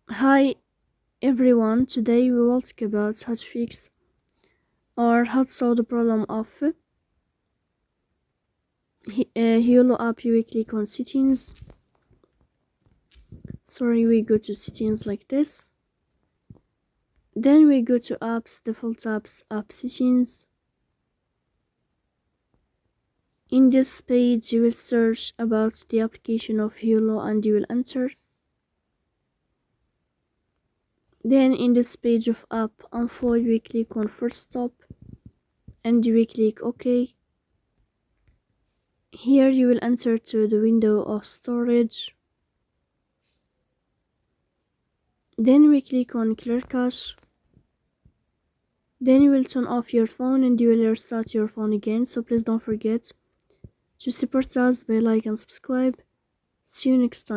Hi everyone, today we will talk about how to fix or how to solve the problem of Hulu app. You click on settings. We go to settings like this. Then we go to apps, default apps, app settings. In this page you will search about the application of Hulu and you will enter. Then in this page of app unfold we click on first stop and we click OK. Here you will enter to the window of storage. Then we click on clear cache. Then you will turn off your phone and you will restart your phone again. So please don't forget to support us by like and subscribe. See you next time.